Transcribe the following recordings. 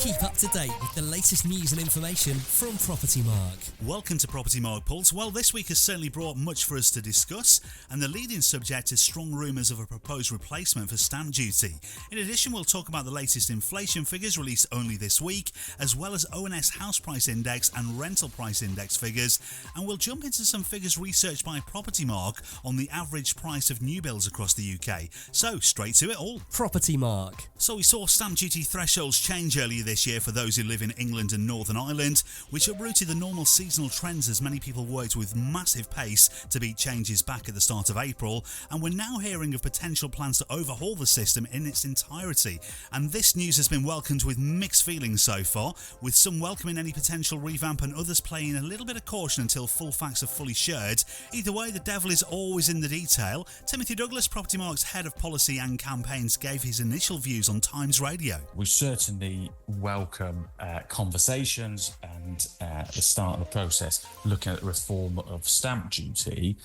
Keep up to date with the latest news and information from Propertymark. Welcome to Propertymark Pulse. Well, this week has certainly brought much for us to discuss, and the leading subject is strong rumours of a proposed replacement for stamp duty. In addition, we'll talk about the latest inflation figures released only this week, as well as ONS House Price Index and Rental Price Index figures, and we'll jump into some figures researched by Propertymark on the average price of new builds across the UK. So, straight to it all. Propertymark. So we saw stamp duty thresholds change earlier this year for those who live in England and Northern Ireland, which uprooted the normal seasonal trends as many people worked with massive pace to beat changes back at the start of April, and we're now hearing of potential plans to overhaul the system in its entirety. And this news has been welcomed with mixed feelings so far, with some welcoming any potential revamp and others playing a little bit of caution until full facts are fully shared. Either way, the devil is always in the detail. Timothy Douglas, Propertymark's head of policy and campaigns, gave his initial views on Times Radio. We certainly welcome conversations and the start of the process looking at the reform of stamp duty.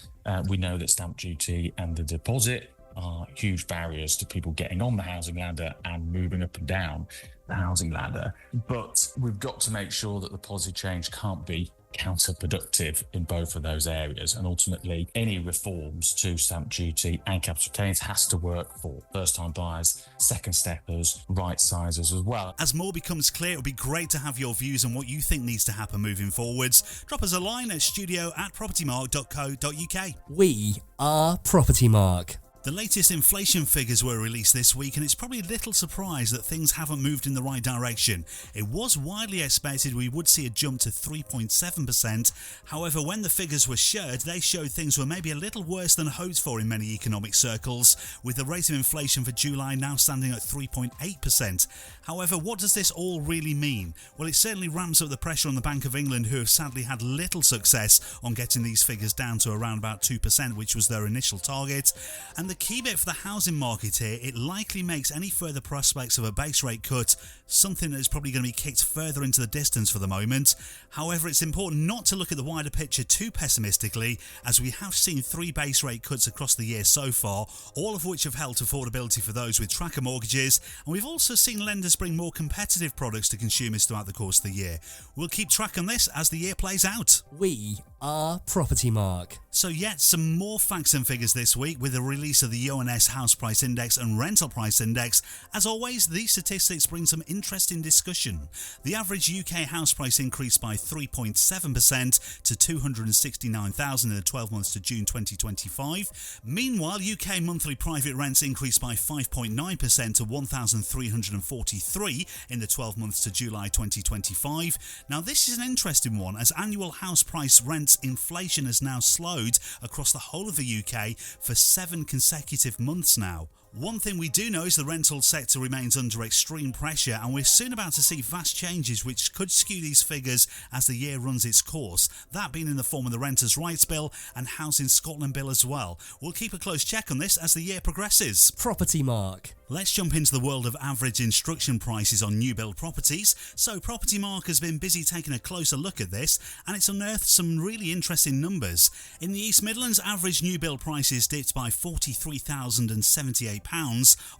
We know that stamp duty and the deposit are huge barriers to people getting on the housing ladder and moving up and down the housing ladder. But we've got to make sure that the policy change can't be counterproductive in both of those areas, and ultimately any reforms to stamp duty and capital gains has to work for first-time buyers, second steppers, right sizers as well. As more becomes clear, it would be great to have your views on what you think needs to happen moving forwards. Drop us a line at studio@propertymark.co.uk. We are Propertymark. The latest inflation figures were released this week, and it's probably little surprise that things haven't moved in the right direction. It was widely expected we would see a jump to 3.7%. However, when the figures were shared, they showed things were maybe a little worse than hoped for in many economic circles, with the rate of inflation for July now standing at 3.8%. However, what does this all really mean? Well, it certainly ramps up the pressure on the Bank of England, who have sadly had little success on getting these figures down to around about 2%, which was their initial target. And the key bit for the housing market here, it likely makes any further prospects of a base rate cut something that is probably going to be kicked further into the distance for the moment. However, it's important not to look at the wider picture too pessimistically, as we have seen 3 base rate cuts across the year so far, all of which have helped affordability for those with tracker mortgages, and we've also seen lenders bring more competitive products to consumers throughout the course of the year. We'll keep track on this as the year plays out. We are Propertymark. So yet some more facts and figures this week with the release of the ONS House Price Index and Rental Price Index. As always, these statistics bring some interesting discussion. The average UK house price increased by 3.7% to 269,000 in the 12 months to June 2025. Meanwhile, UK monthly private rents increased by 5.9% to 1,343 in the 12 months to July 2025. Now, this is an interesting one, as annual house price rents inflation has now slowed across the whole of the UK for 7 consecutive months now. One thing we do know is the rental sector remains under extreme pressure, and we're soon about to see vast changes which could skew these figures as the year runs its course, that being in the form of the Renters' Rights Bill and Housing Scotland Bill as well. We'll keep a close check on this as the year progresses. Propertymark. Let's jump into the world of average instruction prices on new build properties. So Propertymark has been busy taking a closer look at this, and it's unearthed some really interesting numbers. In the East Midlands, average new build prices dipped by £43,078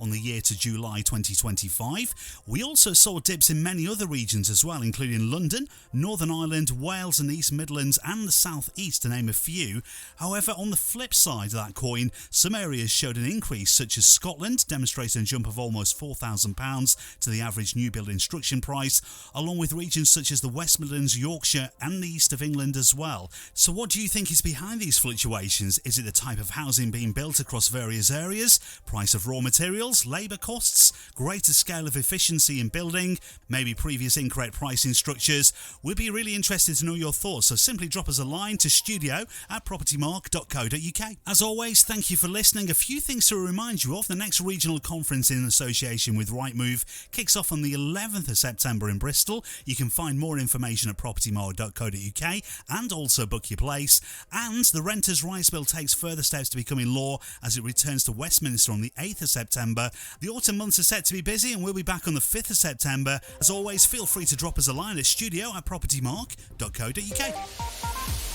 on the year to July 2025. We also saw dips in many other regions as well, including London, Northern Ireland, Wales and East Midlands and the South East, to name a few. However, on the flip side of that coin, some areas showed an increase, such as Scotland, demonstrating a jump of almost £4,000 to the average new build instruction price, along with regions such as the West Midlands, Yorkshire and the east of England as well. So what do you think is behind these fluctuations? Is it the type of housing being built across various areas, price of raw materials, labour costs, greater scale of efficiency in building, maybe previous incorrect pricing structures? We'd be really interested to know your thoughts, so simply drop us a line to studio@propertymark.co.uk. As always, thank you for listening. A few things to remind you of: the next regional conference in association with Rightmove kicks off on the 11th of September in Bristol. You can find more information at propertymark.co.uk and also book your place. And the Renters' Rights Bill takes further steps to becoming law as it returns to Westminster on the 8th of September. The autumn months are set to be busy, and we'll be back on the 5th of September. As always, feel free to drop us a line at studio@propertymark.co.uk.